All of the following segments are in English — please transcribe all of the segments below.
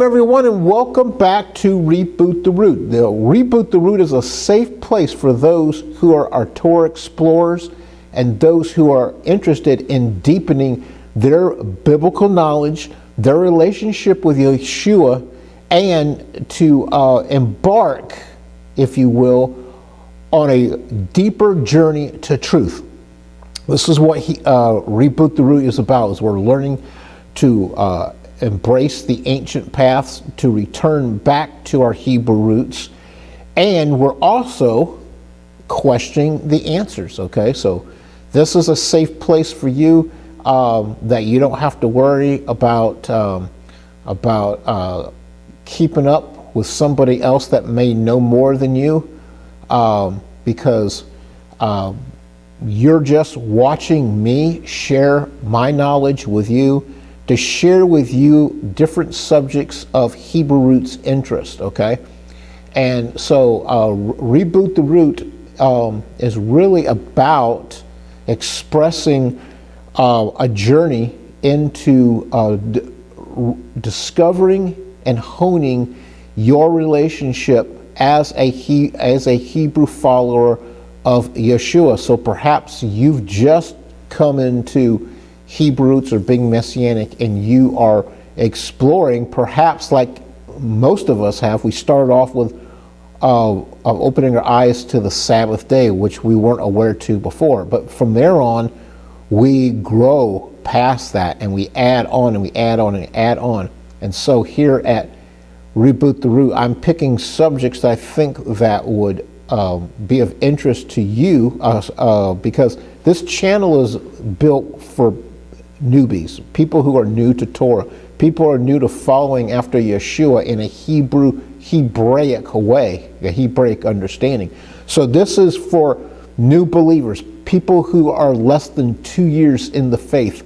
Welcome everyone and welcome back to Reboot the Root. The Reboot the Root is a safe place for those who are our Torah explorers and those who are interested in deepening their biblical knowledge, their relationship with Yeshua, and to embark, if you will, on a deeper journey to truth. This is what Reboot the Root is about, is we're learning to embrace the ancient paths, to return back to our Hebrew roots, and we're also questioning the answers, okay? So this is a safe place for you that you don't have to worry about keeping up with somebody else that may know more than you, because you're just watching me share my knowledge with you, to share with you different subjects of Hebrew roots interest, okay? And so Reboot the Root is really about expressing a journey into discovering and honing your relationship as a Hebrew follower of Yeshua. So perhaps you've just come into Hebrew roots or being Messianic, and you are exploring, perhaps like most of us have. We started off with opening our eyes to the Sabbath day, which we weren't aware to before. But from there on, we grow past that, and we add on, and we add on, and add on. And so here at Reboot the Root, I'm picking subjects that I think that would be of interest to you, because this channel is built for newbies, people who are new to Torah, people who are new to following after Yeshua in a Hebraic way, a Hebraic understanding. So this is for new believers, people who are less than 2 years in the faith,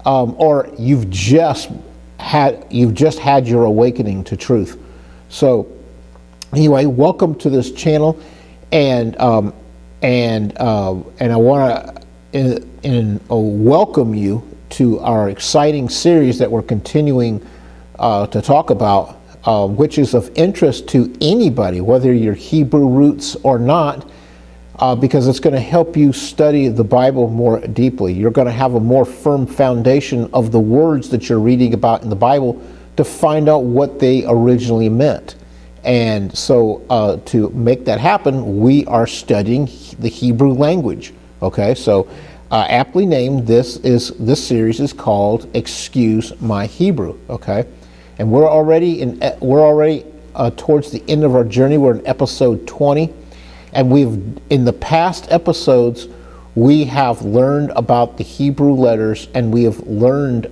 or you've just had your awakening to truth. So anyway, welcome to this channel, and I want to welcome you to our exciting series that we're continuing to talk about, which is of interest to anybody, whether you're Hebrew roots or not, because it's going to help you study the Bible more deeply. You're going to have a more firm foundation of the words that you're reading about in the Bible to find out what they originally meant. And so to make that happen, we are studying the Hebrew language. Okay, so aptly named, this series is called "Excuse My Hebrew." Okay, and we're already towards the end of our journey. We're in episode 20, and in the past episodes we have learned about the Hebrew letters, and we have learned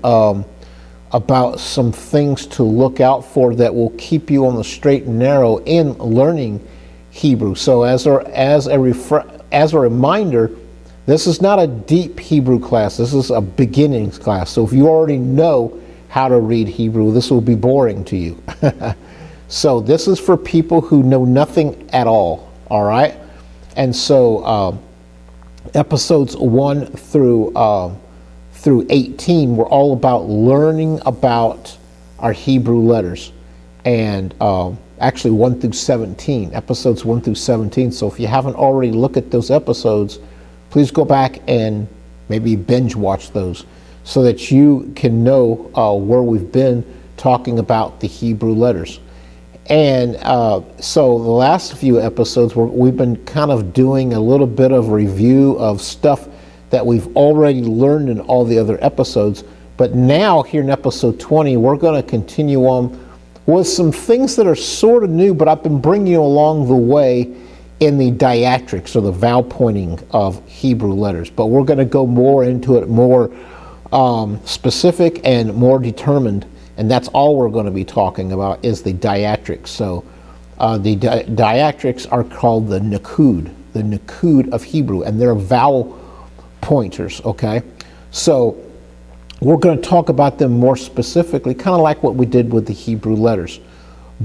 about some things to look out for that will keep you on the straight and narrow in learning Hebrew. So as a reminder, this is not a deep Hebrew class. This is a beginnings class. So if you already know how to read Hebrew, this will be boring to you. So this is for people who know nothing at all right? And so episodes 1 through 18 were all about learning about our Hebrew letters, and actually 1 through 17, episodes 1 through 17. So if you haven't already looked at those episodes, please go back and maybe binge watch those so that you can know where we've been talking about the Hebrew letters. And so the last few episodes, we've been kind of doing a little bit of review of stuff that we've already learned in all the other episodes. But now here in episode 20, we're going to continue on with some things that are sort of new, but I've been bringing you along the way in the diacritics, or the vowel pointing of Hebrew letters. But we're going to go more into it, more specific and more determined, and that's all we're going to be talking about is the diacritics. So the diacritics are called the Nakud of Hebrew, and they're vowel pointers, okay? So we're going to talk about them more specifically, kind of like what we did with the Hebrew letters.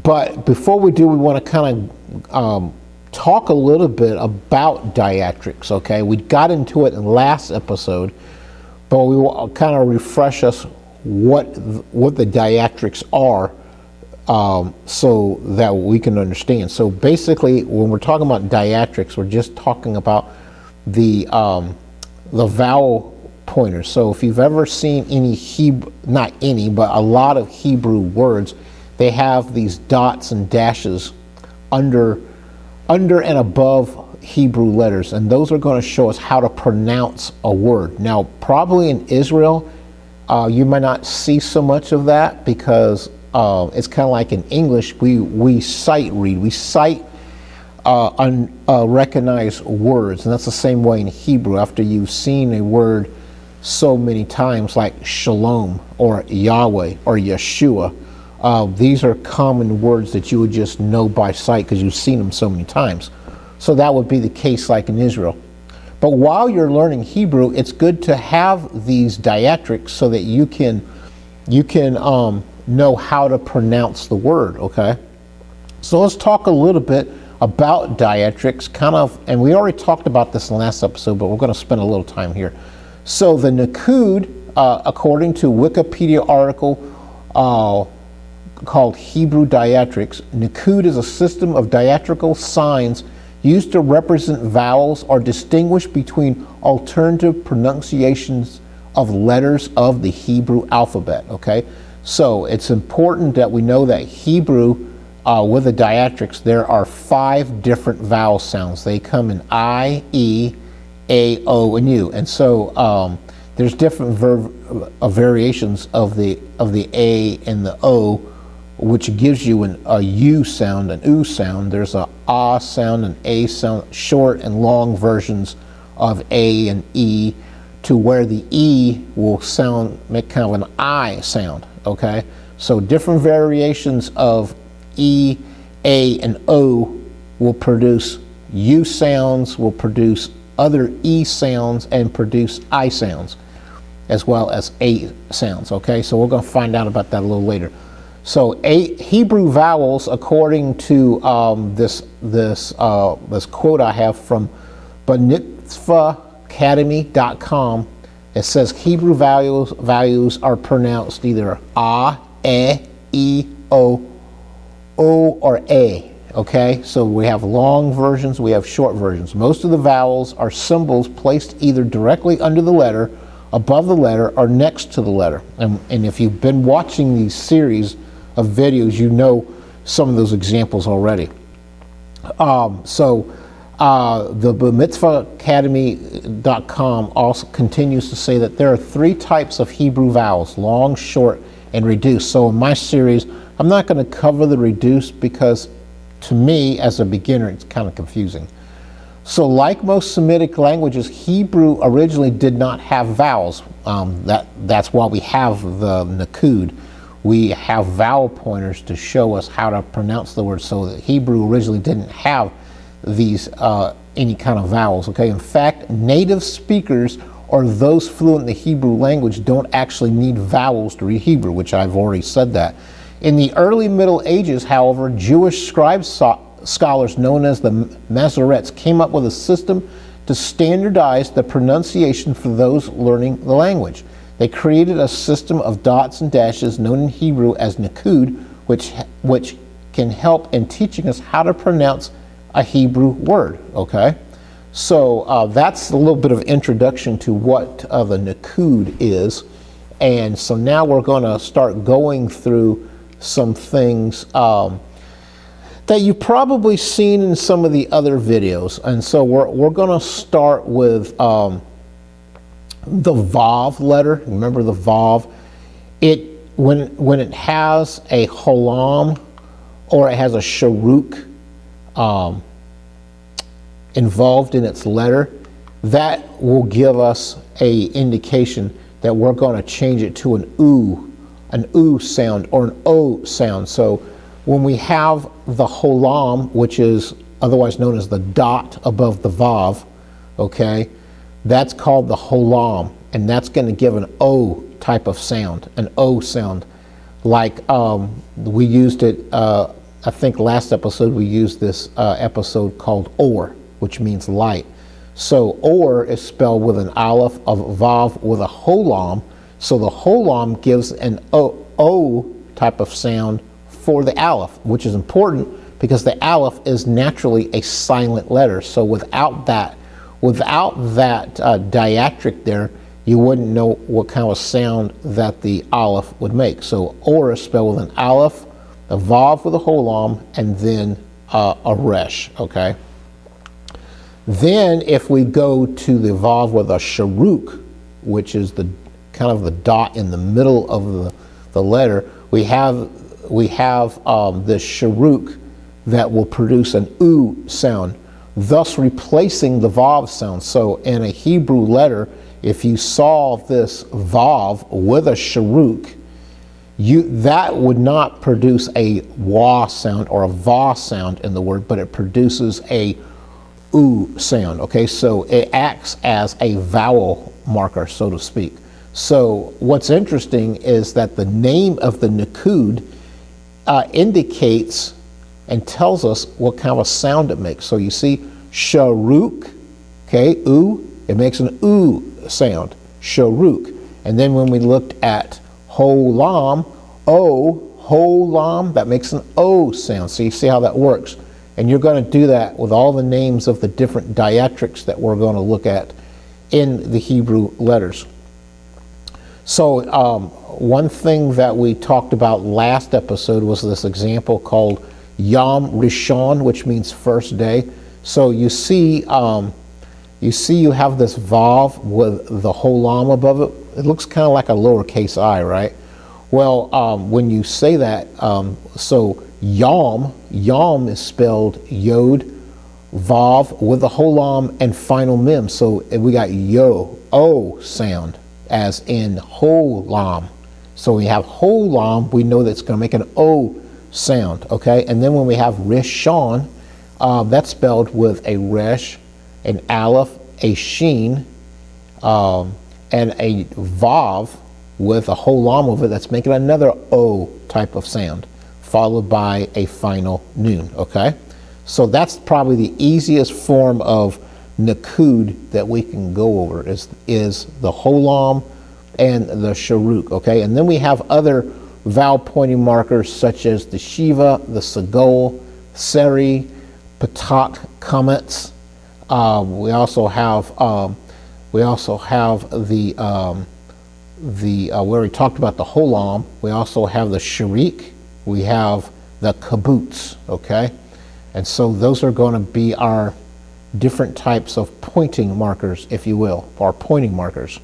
But before we do, we want to kind of talk a little bit about diacritics, okay? We got into it in the last episode, but we will kind of refresh us what the diacritics are so that we can understand. So basically, when we're talking about diacritics, we're just talking about the vowel pointers. So if you've ever seen any Hebrew, not any, but a lot of Hebrew words, they have these dots and dashes under and above Hebrew letters, and those are going to show us how to pronounce a word. Now, probably in Israel, you might not see so much of that because it's kind of like in English, we sight read, we sight recognize words, and that's the same way in Hebrew. After you've seen a word so many times, like shalom or Yahweh or Yeshua, these are common words that you would just know by sight because you've seen them so many times. So that would be the case like in Israel. But while you're learning Hebrew, it's good to have these diacritics so that you can know how to pronounce the word, okay? So let's talk a little bit about diacritics, and we already talked about this in the last episode, but we're going to spend a little time here. So the Nakud, according to Wikipedia article called Hebrew Diacritics, Nakud is a system of diacritical signs used to represent vowels or distinguish between alternative pronunciations of letters of the Hebrew alphabet, okay? So it's important that we know that Hebrew, with the diacritics, there are 5 different vowel sounds. They come in I, E, A, O, and U. And so there's different variations of the A and the O, which gives you a U sound, an U sound. There's a ah sound, an A sound, short and long versions of A and E, to where the E will make kind of an I sound, okay? So different variations of E, A, and O will produce U sounds, will produce other E sounds, and produce I sounds, as well as A sounds, okay? So we're going to find out about that a little later. So Hebrew vowels, according to this quote I have from mitzvahacademy.com, it says Hebrew values are pronounced either ah, e, o, or a. Okay, so we have long versions, we have short versions. Most of the vowels are symbols placed either directly under the letter, above the letter, or next to the letter. And if you've been watching these series of videos, you know some of those examples already. The mitzvahacademy.com also continues to say that there are 3 types of Hebrew vowels: long, short, and reduced. So in my series, I'm not going to cover the reduced because to me, as a beginner, it's kind of confusing. So like most Semitic languages, Hebrew originally did not have vowels. That's why we have the Nakud. We have vowel pointers to show us how to pronounce the word. So that Hebrew originally didn't have these any kind of vowels, okay? In fact, native speakers or those fluent in the Hebrew language don't actually need vowels to read Hebrew, which I've already said that. In the early Middle Ages, however, Jewish scribe scholars known as the Masoretes came up with a system to standardize the pronunciation for those learning the language. They created a system of dots and dashes known in Hebrew as Nakud, which can help in teaching us how to pronounce a Hebrew word, okay? So that's a little bit of introduction to what the Nakud is. And so now we're going to start going through some things that you've probably seen in some of the other videos. And so we're going to start with the vav letter. Remember the vav? When it has a holam or it has a sharuk involved in its letter, that will give us a indication that we're going to change it to an u sound or an o sound. So when we have the holam, which is otherwise known as the dot above the vav, okay, that's called the holam, and that's going to give an O type of sound, an O sound. Like we used it, I think last episode we used this episode called or, which means light. So or is spelled with an aleph of vav with a holam. So the holam gives an O type of sound for the aleph, which is important because the aleph is naturally a silent letter. So without that diacritic there, you wouldn't know what kind of sound that the aleph would make. So or is spelled with an aleph, a vav with a holam, and then a resh, okay? Then if we go to the vav with a sharuk, which is the kind of the dot in the middle of the letter, we have this sharuk that will produce an u sound, thus replacing the vav sound. So in a Hebrew letter, if you saw this vav with a sharuk, that would not produce a wa sound or a va sound in the word, but it produces a u sound, okay? So it acts as a vowel marker, so to speak. So what's interesting is that the name of the nikud indicates and tells us what kind of a sound it makes. So you see sharuk, okay, u, it makes an u sound, sharuk. And then when we looked at holam, holam, that makes an o sound. So you see how that works. And you're going to do that with all the names of the different diacritics that we're going to look at in the Hebrew letters. So one thing that we talked about last episode was this example called Yom Rishon, which means first day. So you see you have this vav with the holam above it. It looks kind of like a lowercase I, right? Well, when you say that, so Yom is spelled yod, vav with a holam and final mem. So we got yo, o sound, as in holam. So we have holam, we know that's going to make an o sound, okay? And then when we have rishon, that's spelled with a resh, an aleph, a sheen, and a vav with a holam of it that's making another o type of sound, followed by a final noon, okay? So that's probably the easiest form of nikud that we can go over is the holam and the sharuk, okay? And then we have other vowel pointing markers such as the shiva, the sagol, seri, patak, komets. We also have where we talked about the holam. We also have the sharik. We have the kibbutz, okay? And so those are going to be our different types of pointing markers, if you will, or pointing markers.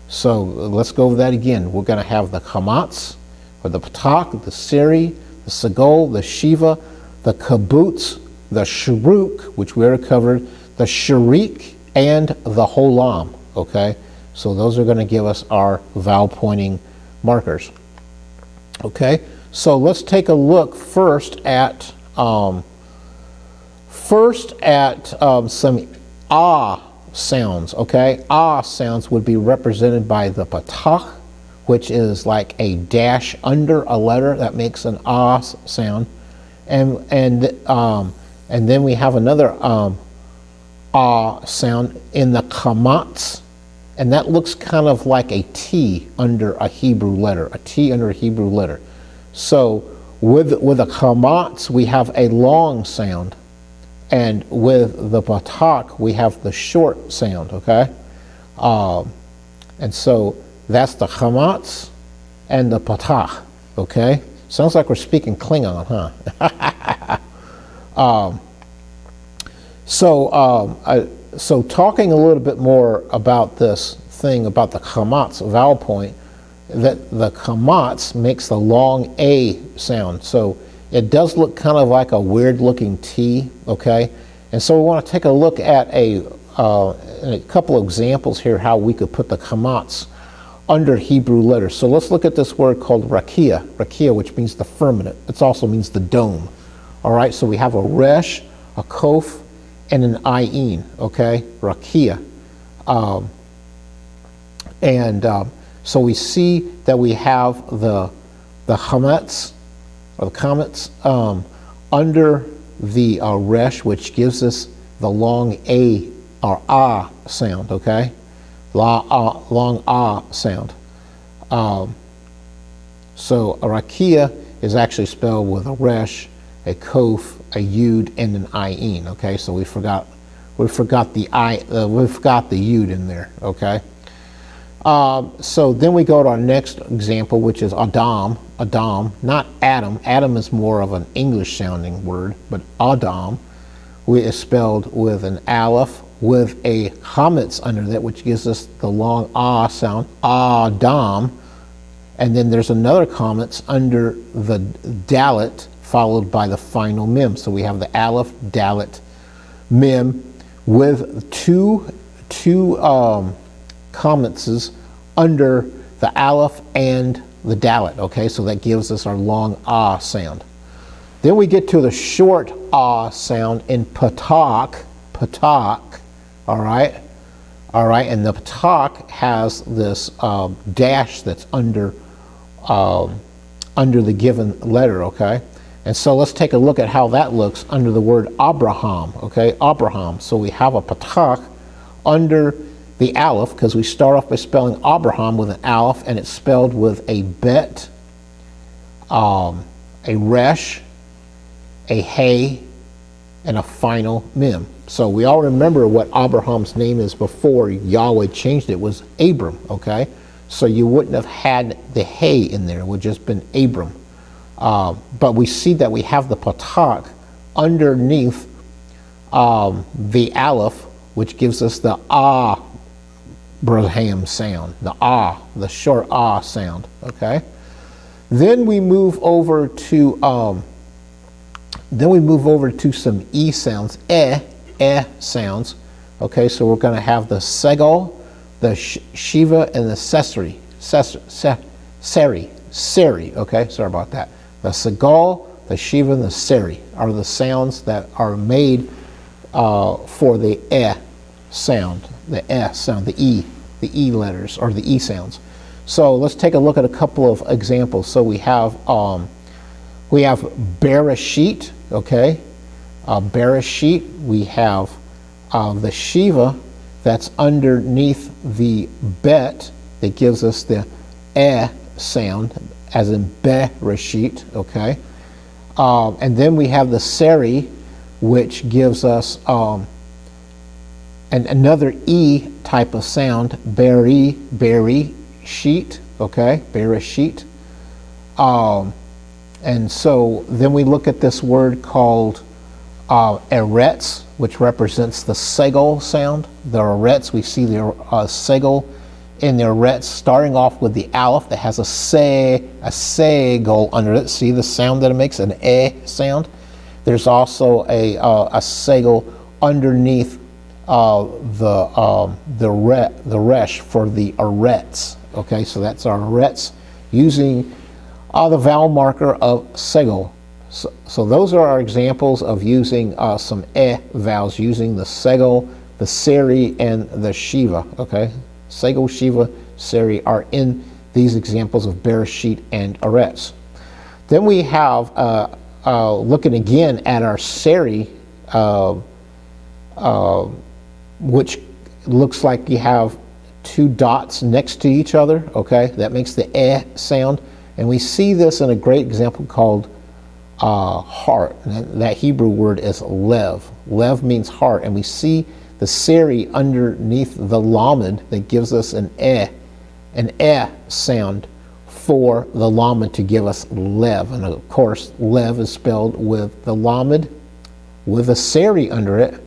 So let's go over that again. We're going to have the chametz, or the patak, the seri, the sagol, the shiva, the kibbutz, the sharuk, which we already covered, the sharik, and the holam, okay? So those are going to give us our vowel pointing markers, okay? So let's take a look first at some ah sounds, okay? Ah sounds would be represented by the patak, which is like a dash under a letter that makes an ah sound, and then we have another ah sound in the chametz, and that looks kind of like a T under a Hebrew letter, a T under a Hebrew letter. So with a chametz, we have a long sound, and with the patak, we have the short sound, okay? And so that's the chametz and the patak, okay? Sounds like we're speaking Klingon, huh? So talking a little bit more about this thing about the chametz vowel point, that the chametz makes the long A sound. So it does look kind of like a weird looking T, okay? And so we want to take a look at a couple of examples here how we could put the chametz under Hebrew letters. So let's look at this word called rakia, which means the firmament. It also means the dome. All right, so we have a resh, a kof, and an ayin, okay, rakia. So we see that we have the chametz, or the komets, under the resh, which gives us the long A or ah sound, okay? Long ah sound. So a rakia is actually spelled with a resh, a kof, a yud, and an ayin. Okay, so we forgot the we forgot the yud in there. Okay. So then we go to our next example, which is Adam. Adam, not Adam. Adam is more of an English sounding word, but Adam is spelled with an aleph with a chametz under that, which gives us the long ah sound, Adam. And then there's another chametz under the dalet, followed by the final mem. So we have the aleph, dalet, mem, with two chametzes under the aleph and the dalet. Okay, so that gives us our long ah sound. Then we get to the short ah sound in patak. All right, and the patak has this dash that's under the given letter. Okay, and so let's take a look at how that looks under the word Abraham. Okay, Abraham. So we have a patak under the aleph, because we start off by spelling Abraham with an aleph, and it's spelled with a bet, a resh, a hey, and a final mem. So we all remember what Abraham's name is before Yahweh changed it was Abram. Okay, so you wouldn't have had the hey in there; it would just been Abram. But we see that we have the patak underneath the aleph, which gives us the Abraham sound, the short ah sound. Okay. Then we move over to some e sounds, sounds. Okay, so we're going to have the segol, the shiva, and the seri. Okay, sorry about that. The segol, the shiva, and the seri are the sounds that are made for the sound, the sound, the e letters, or the e sounds. So let's take a look at a couple of examples. So we have Bereshit. Okay, Bereshit. We have the shiva that's underneath the bet that gives us the sound, as in Bereshit. Okay, and then we have the seri, which gives us another e type of sound, beri sheet. Okay, Bereshit. And so then we look at this word called eretz, which represents the segol sound. The eretz, we see the segol in the eretz starting off with the aleph that has a segol under it. See the sound that it makes, an sound. There's also a segol underneath the resh for the eretz. Okay, so that's our eretz using the vowel marker of segol. So those are our examples of using some vowels, using the segol, the seri, and the shiva. Okay, segol, shiva, seri are in these examples of Bereshit and eretz. Then we have looking again at our seri, which looks like you have two dots next to each other. Okay, that makes the sound, and we see this in a great example called heart. And that Hebrew word is lev. Lev means heart, and we see the seri underneath the lamed that gives us an sound for the lamed to give us lev. And of course, lev is spelled with the lamed with a seri under it,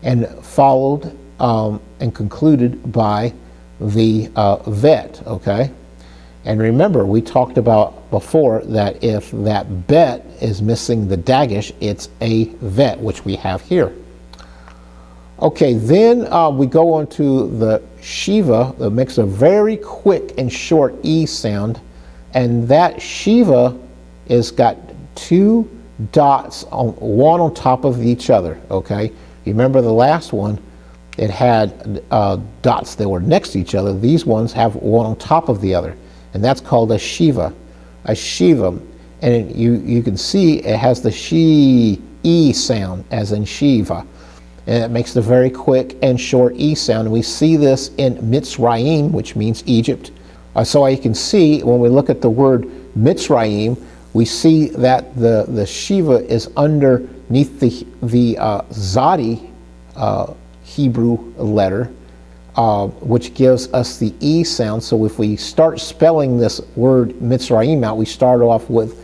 and followed and concluded by the vet. Okay, and remember, we talked about before that if that bet is missing the dagish, it's a vet, which we have here. Okay, then we go on to the shiva that makes a very quick and short e sound, and that shiva is got two dots, one on top of each other. Okay, you remember the last one, it had dots that were next to each other. These ones have one on top of the other, and that's called a shiva. A shiva, and you can see it has the e sound, as in shiva, and it makes the very quick and short e sound. And we see this in Mitzrayim, which means Egypt. So you can see when we look at the word Mitzrayim, we see that the Shiva is underneath the Zadi Hebrew letter, which gives us the E sound. So if we start spelling this word Mitzrayim out, we start off with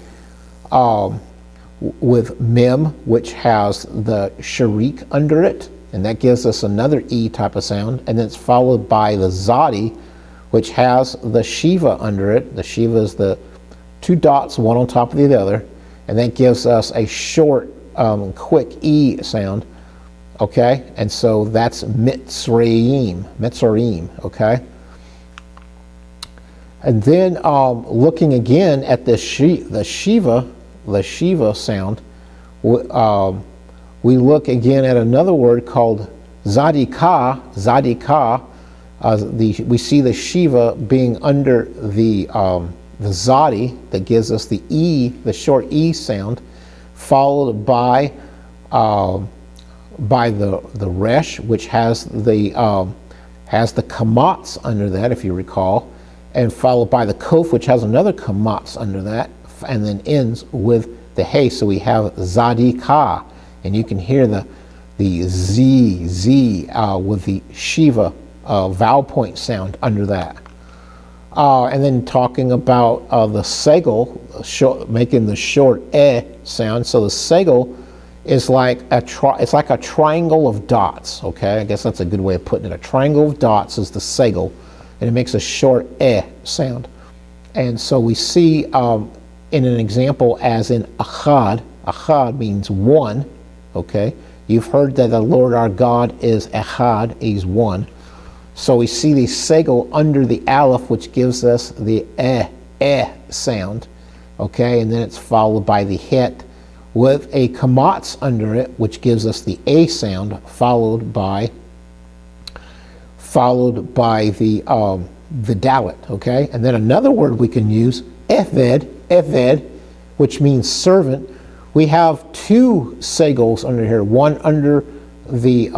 Mem, which has the Sharik under it, and that gives us another E type of sound, and then it's followed by the Zadi, which has the Shiva under it. The Shiva is the two dots, one on top of the other, and that gives us a short, quick E sound. Okay, and so that's Mitzrayim, okay? And then looking again at the Shiva sound, we look again at another word called Zadika. We see the Shiva being under the Zadi that gives us the E, the short E sound, followed by the Resh, which has the Kamatz under that, if you recall, and followed by the Kof, which has another Kamatz under that, and then ends with the Hey. So we have Zadika, and you can hear the Z with the Shiva vowel point sound under that. And then talking about the Segel, making the short sound. So the Segel is like a triangle of dots. Okay, I guess that's a good way of putting it. A triangle of dots is the Segel, and it makes a short sound. And so we see in an example as in Achad. Achad means one. Okay, you've heard that the Lord our God is Echad, He's one. So we see the Segel under the Aleph, which gives us the sound. Okay, and then it's followed by the Het with a Kamatz under it, which gives us the A sound, followed by the Dalet. Okay, and then another word we can use, Eved, which means servant. We have two Segels under here, one under the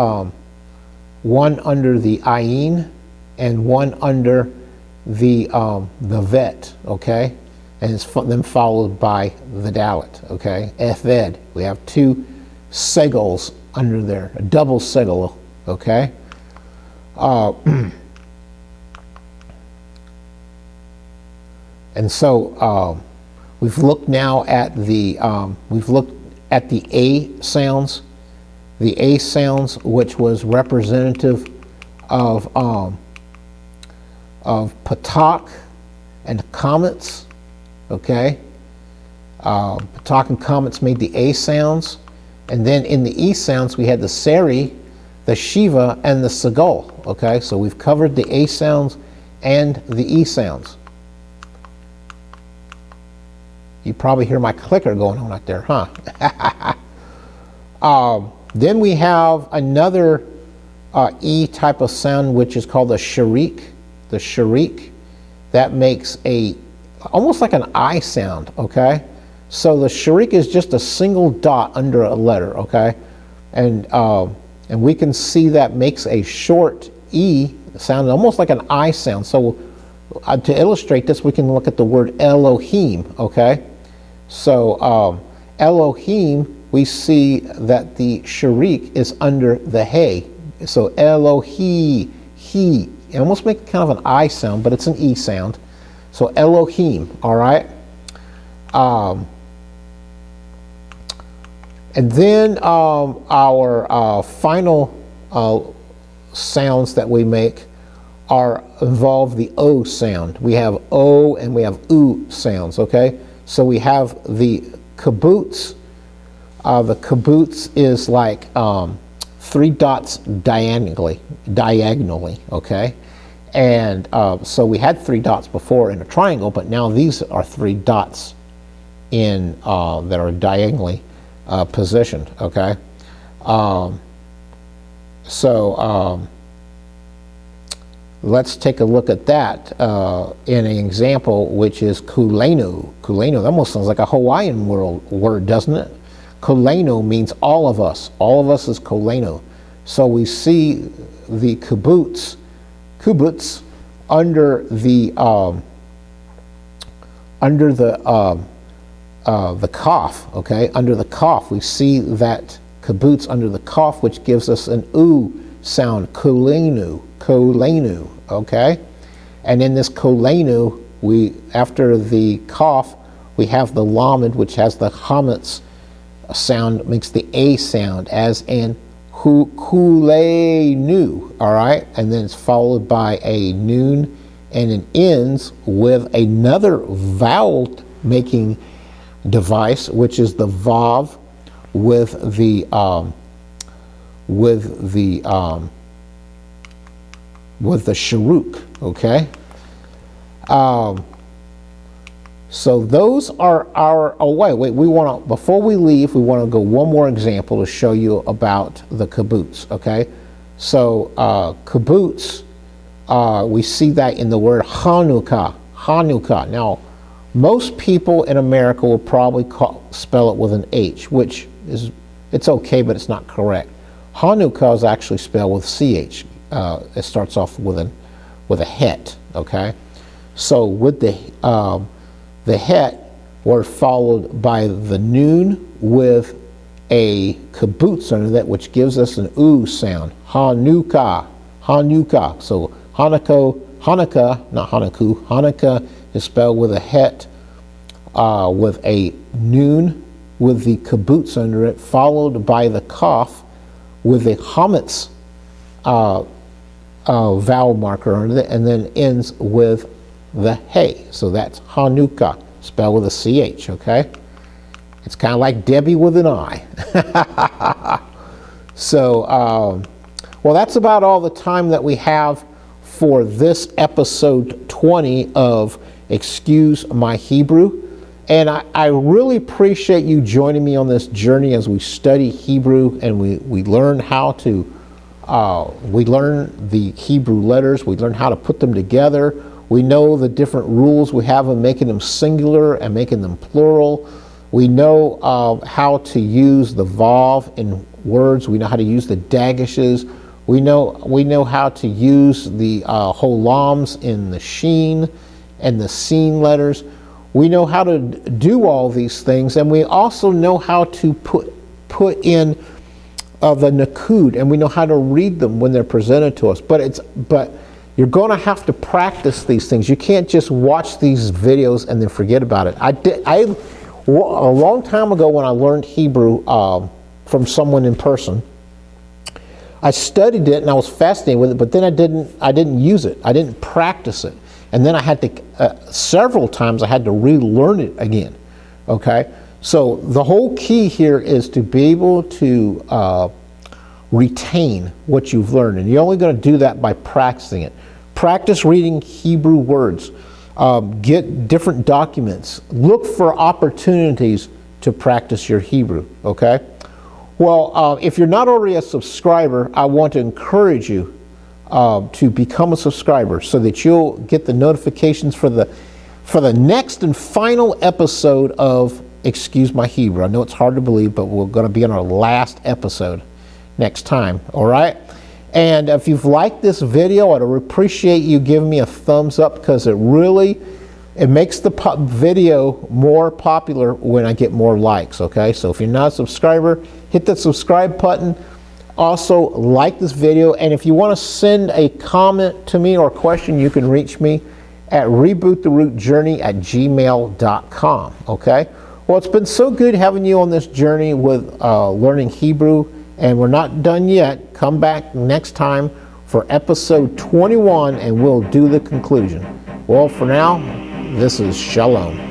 Ayin and one under the Vet, okay? And it's then followed by the Dalet, okay? Eved. We have two Segels under there, a double Segel, okay? And so we've looked now at the A sounds. The A sounds, which was representative of Patak and Comets, okay? Patak and Comets made the A sounds, and then in the E sounds we had the Seri, the Shiva, and the Segol, okay? So we've covered the A sounds and the E sounds. You probably hear my clicker going on out there, huh? Then we have another E type of sound, which is called the Sharik. The Sharik, that makes almost like an I sound, okay? So the Sharik is just a single dot under a letter, okay? And we can see that makes a short E sound, almost like an I sound. So to illustrate this, we can look at the word Elohim, okay? So Elohim, we see that the Sharik is under the Hey. So Elohi, he. It almost makes kind of an I sound, but it's an E sound. So Elohim, all right? And then our final sounds that we make involve the O sound. We have O and we have U sounds, okay? So we have the kibbutz. The kibbutz is like three dots diagonally, okay? And so we had three dots before in a triangle, but now these are three dots that are diagonally positioned, okay? Let's take a look at that in an example, which is kulenu. Kulenu, that almost sounds like a Hawaiian word, doesn't it? Kulenu means all of us. All of us is kulenu. So we see the kibbutz under the the cough, okay? Under the cough, we see that kibbutz under the cough, which gives us an oo sound, kolenu, kolenu, okay? And in this kolenu, after the cough, we have the lamed, which has the chametz sound, makes the a sound, as in kulenu, all right? And then it's followed by a noon, and it ends with another vowel making device, which is the vav with the sharuk, okay? So those are our, before we leave, we want to go one more example to show you about the kibbutz, okay? So kibbutz, we see that in the word Hanukkah, Hanukkah. Now, most people in America will probably spell it with an H, which is, it's okay, but it's not correct. Hanukkah is actually spelled with CH. It starts off with a het, okay? So with the het were followed by the noon with a kibbutz under that, which gives us an oo sound. Hanukkah, Hanukkah. So Hanukkah, not Hanukkah, Hanukkah is spelled with a het, with a noon with the kibbutz under it, followed by the kaf with a chametz vowel marker under it, and then ends with the hey. So that's Hanukkah, spelled with a CH, okay? It's kind of like Debbie with an I. So, well, that's about all the time that we have for this episode 20 of Excuse My Hebrew. And I really appreciate you joining me on this journey as we study Hebrew and we learn how to, we learn the Hebrew letters, we learn how to put them together. We know the different rules we have in making them singular and making them plural. We know how to use the vav in words. We know how to use the dagishes. We know how to use the holams in the sheen and the seen letters. We know how to do all these things, and we also know how to put in the nakud, and we know how to read them when they're presented to us. But you're going to have to practice these things. You can't just watch these videos and then forget about it. A long time ago, when I learned Hebrew from someone in person, I studied it and I was fascinated with it, but then I didn't use it. I didn't practice it. And then I had to, several times I had to relearn it again, okay? So the whole key here is to be able to retain what you've learned. And you're only going to do that by practicing it. Practice reading Hebrew words. Get different documents. Look for opportunities to practice your Hebrew, okay? Well, if you're not already a subscriber, I want to encourage you to become a subscriber so that you'll get the notifications for the next and final episode of Excuse My Hebrew. I know it's hard to believe, but we're going to be on our last episode next time, all right? And if you've liked this video, I'd appreciate you giving me a thumbs up, because it makes the video more popular when I get more likes, okay? So if you're not a subscriber, hit that subscribe button. Also, like this video, and if you want to send a comment to me or a question, you can reach me at reboottherootjourney@gmail.com, okay? Well, it's been so good having you on this journey with learning Hebrew, and we're not done yet. Come back next time for episode 21, and we'll do the conclusion. Well, for now, this is Shalom.